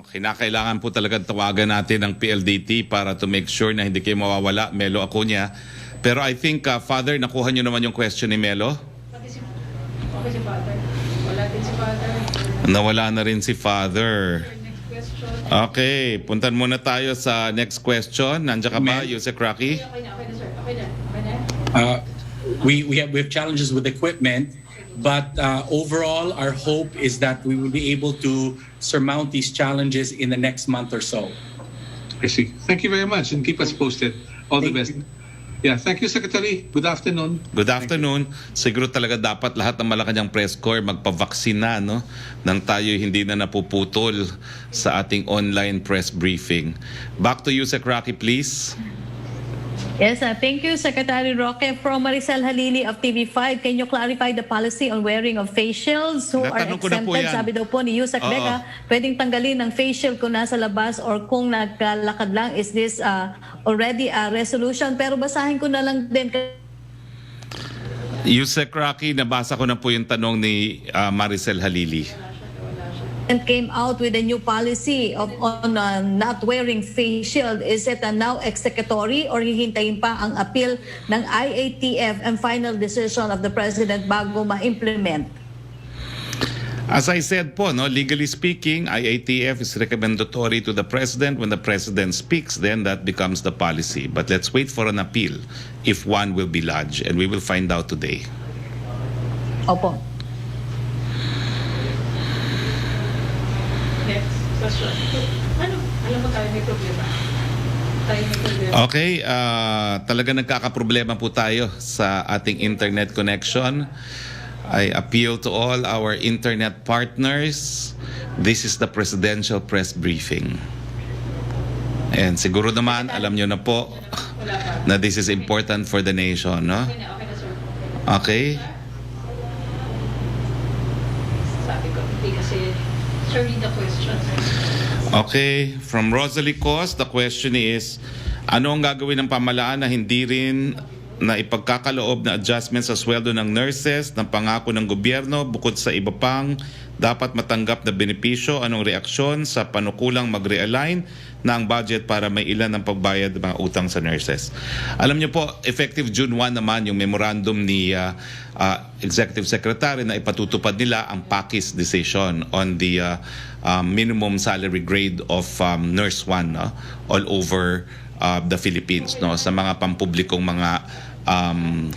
Kinakailangan po talaga tawagan natin ang PLDT para to make sure na hindi kayo mawawala. Melo Acuña. Pero I think, Father, nakuha nyo naman yung question ni Melo? Okay si Father. Wala din si Father. Nawala na rin si Father. Okay, puntan muna tayo sa next question. Nandiyan ka ba, Yusek Roque? Okay na, sir. Okay na. We have challenges with equipment, but overall, our hope is that we will be able to surmount these challenges in the next month or so. I see. Thank you very much and keep us posted. All the best. Yeah, thank you, Secretary. Good afternoon. Good afternoon. Siguro talaga dapat lahat ng Malacanang press corps magpa-vaksina, no? Nang tayo hindi na napuputol sa ating online press briefing. Back to you, Sec Roque, please. Yes, thank you, Secretary Roque. From Maricel Halili of TV5, can you clarify the policy on wearing of face shields who are Natanong ko na po exempted? yan. Sabi daw po ni Yusek Vega, pwedeng tanggalin ng face shield kung nasa labas or kung naglalakad lang. Is this already a resolution? Pero basahin ko na lang din. Yusek Roque, nabasa ko na po yung tanong ni Maricel Halili. And came out with a new policy on not wearing face shield. Is it now executory or hihintayin pa ang appeal ng IATF and final decision of the President bago ma-implement? As I said po, no, legally speaking, IATF is recommendatory to the President. When the President speaks, then that becomes the policy. But let's wait for an appeal if one will be lodged, and we will find out today. Opo. Next question. Alam mo tayo may problema. Okay, talaga nagkakaproblema po tayo sa ating internet connection. I appeal to all our internet partners. This is the presidential press briefing. And siguro naman, alam nyo na po na this is important for the nation, no? Okay na, sir. Okay? Sabi ko, hindi kasi, sir, read the question. Okay, from Rosalie Cos, the question is, ano ang gagawin ng pamahalaan na hindi rin na ipagkakaloob na adjustment sa sweldo ng nurses ng pangako ng gobyerno bukod sa iba pang dapat matanggap na benepisyo? Anong reaksyon sa panukulang mag-realign na ang budget para may ilan ng pagbayad ng mga utang sa nurses? Alam niyo po, effective June 1 naman yung memorandum ni Executive Secretary na ipatutupad nila ang PACIS decision on the minimum salary grade of Nurse 1 all over the Philippines, no, sa mga pampublikong mga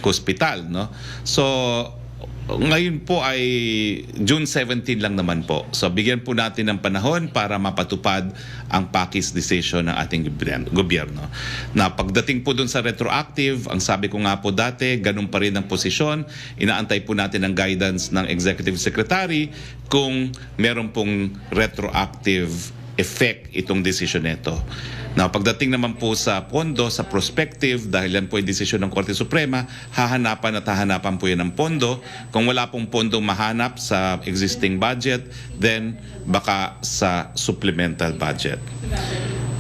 hospital, no? So ngayon po ay June 17 lang naman po. So bigyan po natin ng panahon para mapatupad ang package decision ng ating gobyerno. Na pagdating po dun sa retroactive, ang sabi ko nga po dati, ganun pa rin ang posisyon. Inaantay po natin ang guidance ng Executive Secretary kung meron pong retroactive effect itong decision nito. Now, pagdating naman po sa pondo, sa prospective, dahil yan po ay desisyon ng Korte Suprema, hahanapan po yan ng pondo. Kung wala pong pondo mahanap sa existing budget, then baka sa supplemental budget.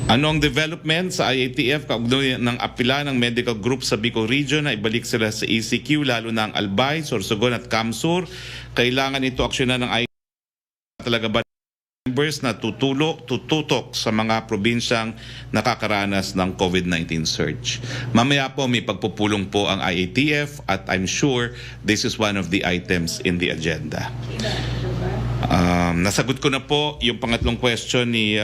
Ano ang development sa IATF kaugnay ng apila ng medical group sa Bicol Region na ibalik sila sa ECQ, lalo na ang Albay, Sorsogon at Camsur? Kailangan ito aksyonan ng IATF talaga ba members na tututok sa mga probinsyang nakakaranas ng COVID-19 surge. Mamaya po may pagpupulong po ang IATF at I'm sure this is one of the items in the agenda. Nasagot ko na po yung pangatlong question ni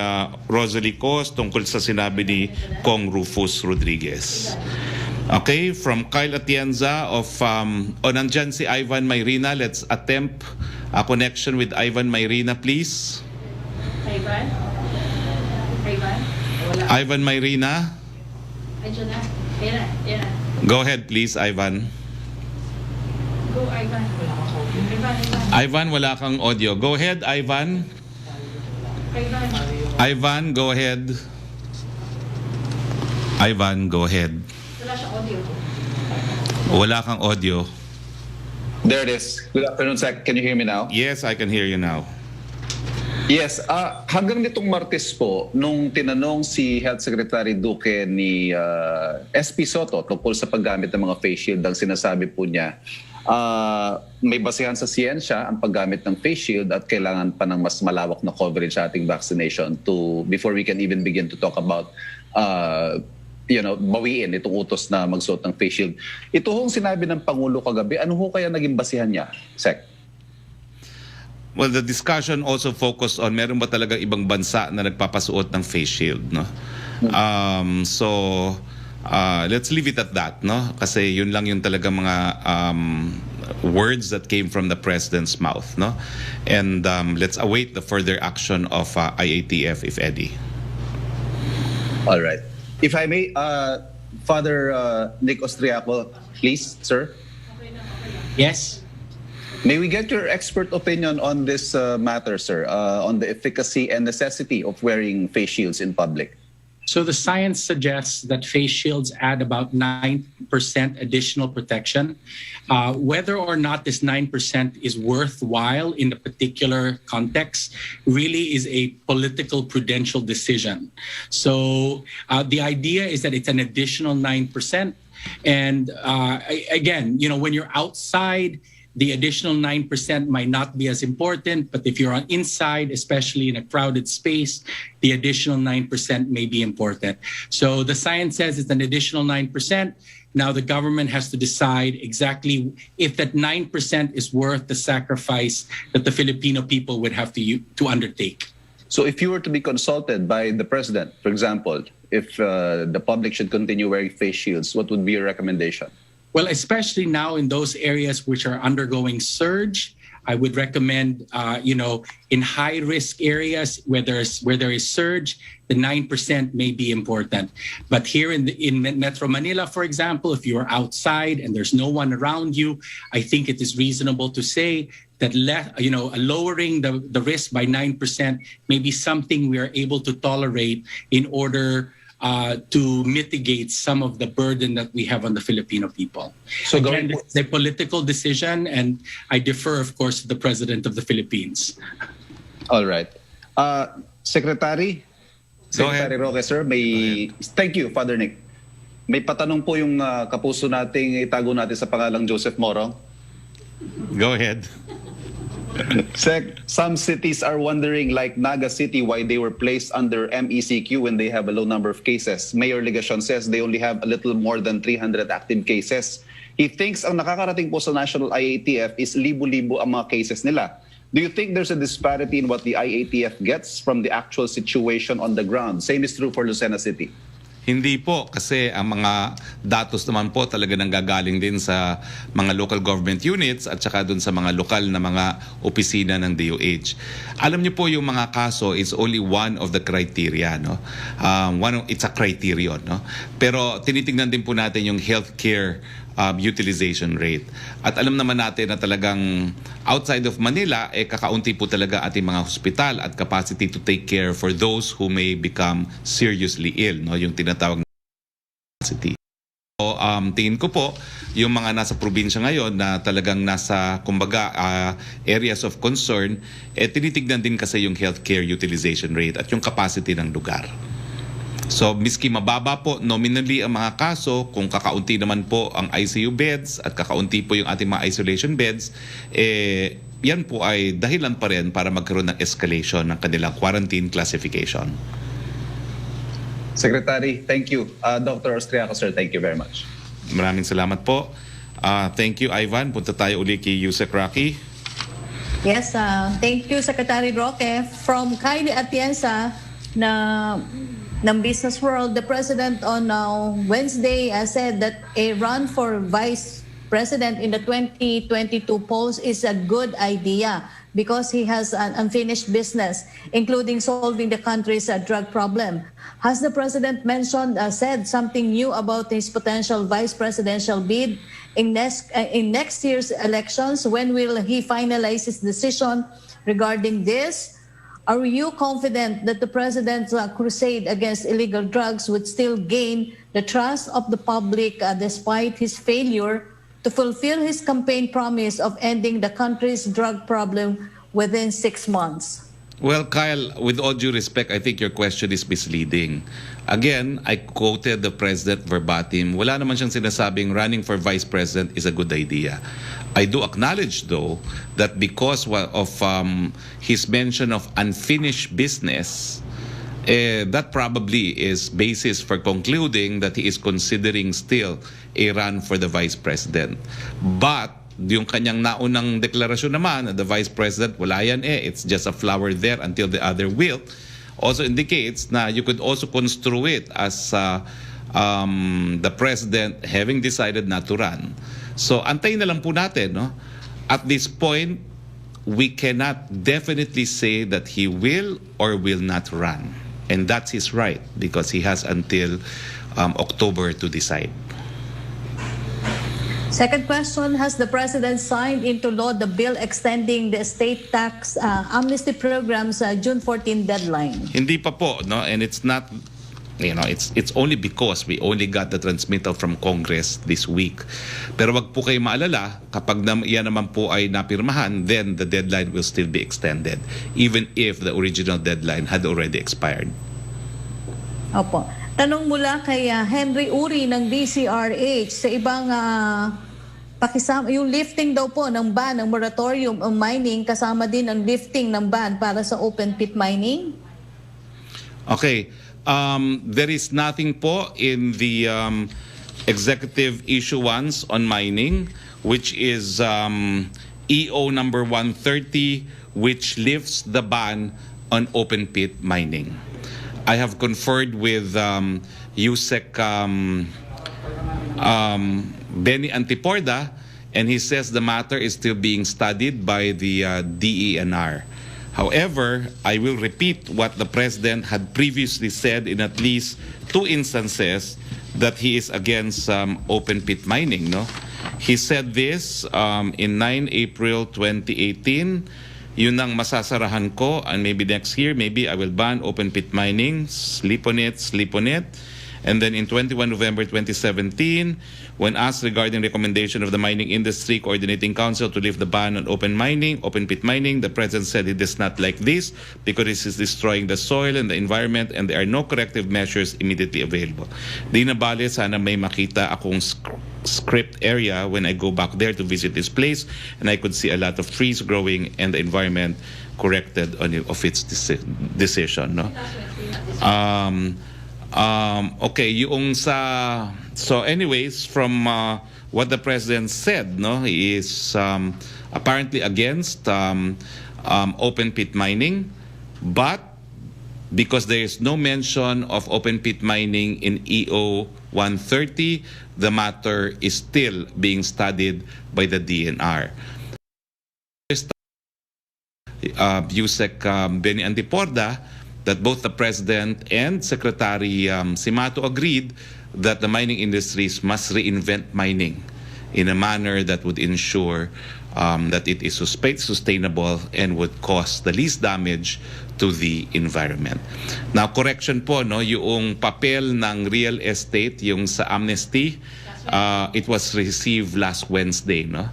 Rosalie Cos tungkol sa sinabi ni Kong Rufus Rodriguez. Okay, from Kyle Atienza of nandyan si Ivan Mayrina. Let's attempt a connection with Ivan Mayrina, please. Ivan? Ivan? Wala. Ivan Mayrina. Ayun na. Yan na. Go ahead, please, Ivan. Go, Ivan. Ivan, wala kang audio. Go ahead, Ivan. Ivan. Ivan, go ahead. Ivan, go ahead. Wala siyang audio. Wala kang audio. There it is. Good afternoon, Sec. Can you hear me now? Yes, I can hear you now. Yes. Hanggang nitong Martes po, nung tinanong si Health Secretary Duque ni SP Soto tungkol sa paggamit ng mga face shield, ang sinasabi po niya, may basehan sa siyensya ang paggamit ng face shield at kailangan pa ng mas malawak na coverage sa ating vaccination before we can even begin to talk about bawiin itong utos na magsuot ng face shield. Ito hong sinabi ng Pangulo kagabi, ano ho kaya naging basihan niya, Sec? Well, the discussion also focused on meron ba talaga ibang bansa na nagpapasuot ng face shield, no? Let's leave it at that, no? Kasi yun lang yung talaga mga words that came from the President's mouth, no? And let's await the further action of IATF, if any. All right. If I may, Father Nick Austriaco, please, sir. Yes. May we get your expert opinion on this matter, sir, on the efficacy and necessity of wearing face shields in public? So the science suggests that face shields add about 9% additional protection. Whether or not this 9% is worthwhile in the particular context really is a political prudential decision. So the idea is that it's an additional 9%. And again, when you're outside, the additional 9% might not be as important, but if you're on inside, especially in a crowded space, the additional 9% may be important. So the science says it's an additional 9%. Now the government has to decide exactly if that 9% is worth the sacrifice that the Filipino people would have to undertake. So if you were to be consulted by the President, for example, if the public should continue wearing face shields, what would be your recommendation? Well, especially now in those areas which are undergoing surge, I would recommend, in high-risk areas where there is surge, the 9% may be important. But here in Metro Manila, for example, if you are outside and there's no one around you, I think it is reasonable to say that lowering the risk by 9% may be something we are able to tolerate in order to mitigate some of the burden that we have on the Filipino people. So again, it's a political decision, and I defer, of course, to the President of the Philippines. All right. Secretary Roque, sir, thank you, Father Nick. May patanong po yung kapuso nating itago natin sa pangalang Joseph Morong. Go ahead. Sec, some cities are wondering, like Naga City, why they were placed under MECQ when they have a low number of cases. Mayor Legacion says they only have a little more than 300 active cases. He thinks ang nakakarating po sa National IATF is libo-libo ang mga cases nila. Do you think there's a disparity in what the IATF gets from the actual situation on the ground? Same is true for Lucena City. Hindi po, kasi ang mga datos naman po talaga nanggagaling din sa mga local government units at saka dun sa mga lokal na mga opisina ng DOH. Alam niyo po, yung mga kaso is only one of the criteria, no? It's a criterion, no? Pero tinitingnan din po natin yung healthcare utilization rate. At alam naman natin na talagang outside of Manila, kakaunti po talaga ating mga hospital at capacity to take care for those who may become seriously ill, no? Yung tinatawag na capacity. So, tingin ko po, yung mga nasa probinsya ngayon na talagang nasa, kumbaga, areas of concern, tinitignan din kasi yung healthcare utilization rate at yung capacity ng lugar. So, miski mababa po nominally ang mga kaso, kung kakaunti naman po ang ICU beds at kakaunti po yung ating mga isolation beds, yan po ay dahilan pa rin para magkaroon ng escalation ng kanilang quarantine classification. Secretary, thank you. Dr. Austriaco, sir, thank you very much. Maraming salamat po. Thank you, Ivan. Punta tayo uli kay Yusek Roque. Yes, thank you, Secretary Roque. From Kylie Atienza ng Business World, the President on Wednesday said that a run for Vice President in the 2022 polls is a good idea because he has an unfinished business, including solving the country's drug problem. Has the President said something new about his potential vice presidential bid in next year's elections? When will he finalize his decision regarding this? Are you confident that the President's crusade against illegal drugs would still gain the trust of the public despite his failure to fulfill his campaign promise of ending the country's drug problem within 6 months? Well, Kyle, with all due respect, I think your question is misleading. Again, I quoted the President verbatim. Wala naman siyang sinasabing running for Vice President is a good idea. I do acknowledge, though, that because of his mention of unfinished business, that probably is basis for concluding that he is considering still a run for the Vice President. But yung kanyang naunang deklarasyon naman, the Vice President, wala yan it's just a flower there until the other will, also indicates na you could also construe it as the President having decided not to run. So, antayin na lang po natin, no? At this point, we cannot definitely say that he will or will not run. And that's his right because he has until October to decide. Second question, has the President signed into law the bill extending the estate tax amnesty program's June 14 deadline? Hindi pa po, no? And it's not, it's only because we only got the transmittal from Congress this week. Pero wag po kayo maalala, kapag yan naman po ay napirmahan, then the deadline will still be extended, even if the original deadline had already expired. Opo. Tanong mula kay Henry Uri ng DCRH sa ibang pakisama, yung lifting daw po ng ban ng moratorium on mining, kasama din ang lifting ng ban para sa open pit mining? Okay. There is nothing po in the executive issuance on mining, which is EO number 130, which lifts the ban on open pit mining. I have conferred with Yusek Benny Antiporda, and he says the matter is still being studied by the DENR. However, I will repeat what the President had previously said in at least 2 instances that he is against open pit mining. No, he said this in 9 April 2018. Yun ang masasarahan ko, and maybe next year, maybe I will ban open pit mining. Sleep on it, sleep on it. And then in 21 November 2017, when asked regarding recommendation of the Mining Industry Coordinating Council to lift the ban on open pit mining, the President said he does not like this because this is destroying the soil and the environment and there are no corrective measures immediately available. Di na bale, sana may makita akong script area when I go back there to visit this place and I could see a lot of trees growing and the environment corrected of its decision. No? Okay, yung sa... So anyways, from what the President said, no, he is apparently against open pit mining, but because there is no mention of open pit mining in EO 130, the matter is still being studied by the DNR. Yusek Benny Antiporda, that both the President and Secretary Simato agreed that the mining industries must reinvent mining in a manner that would ensure that it is sustainable and would cause the least damage to the environment. Now, correction po, no, yung papel ng real estate, yung sa amnesty, it was received last Wednesday, no?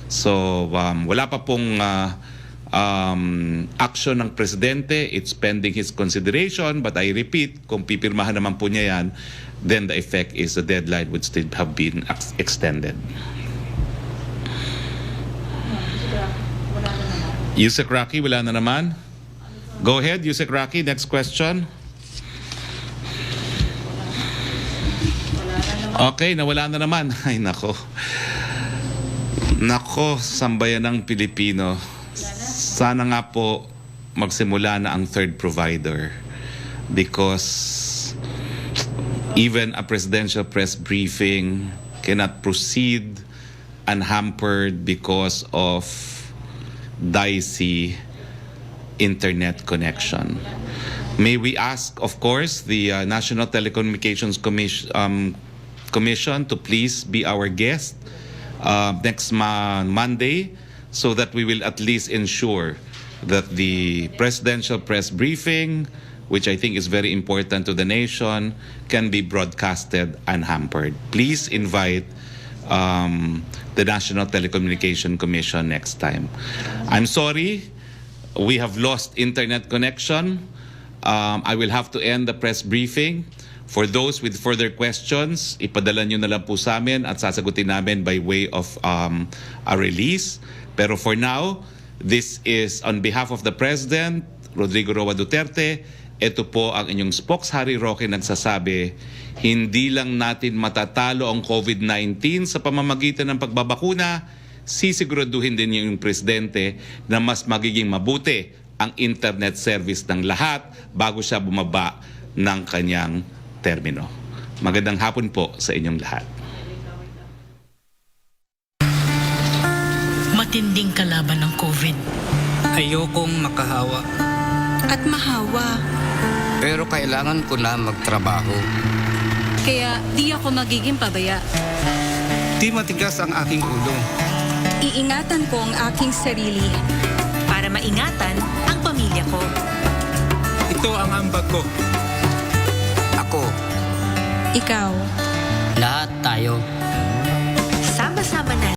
So, wala pa pong action ng Presidente. It's pending his consideration, but I repeat, kung pipirmahan naman po niya yan, then the effect is the deadline would still have been extended. Yusek Roque, wala na naman? Go ahead, Yusek Roque, next question. Okay, nawala na naman. Ay, nako. Nako, sambayan ng Pilipino. Sana nga po magsimula na ang third provider, because even a presidential press briefing cannot proceed unhampered because of dicey internet connection. May we ask, of course, the National Telecommunications Commission to please be our guest next Monday, so that we will at least ensure that the presidential press briefing, which I think is very important to the nation, can be broadcasted unhampered. Please invite the National Telecommunication Commission next time. I'm sorry, we have lost internet connection. I will have to end the press briefing. For those with further questions, ipadala nyo na lang po sa amin at sasagutin namin by way of a release. Pero for now, this is on behalf of the President, Rodrigo Roa Duterte. Ito po ang inyong spokes, Harry Roque, nagsasabi, hindi lang natin matatalo ang COVID-19 sa pamamagitan ng pagbabakuna, sisiguraduhin din yung Presidente na mas magiging mabuti ang internet service ng lahat bago siya bumaba ng kanyang termino. Magandang hapon po sa inyong lahat. Matinding kalaban ng COVID. Ayokong makahawa. At mahawa. Pero kailangan ko na magtrabaho. Kaya di ako magiging pabaya. Di matigas ang aking ulo. Iingatan ko ang aking sarili. Para maingatan ang pamilya ko. Ito ang ambag ko. Ako. Ikaw. Lahat tayo.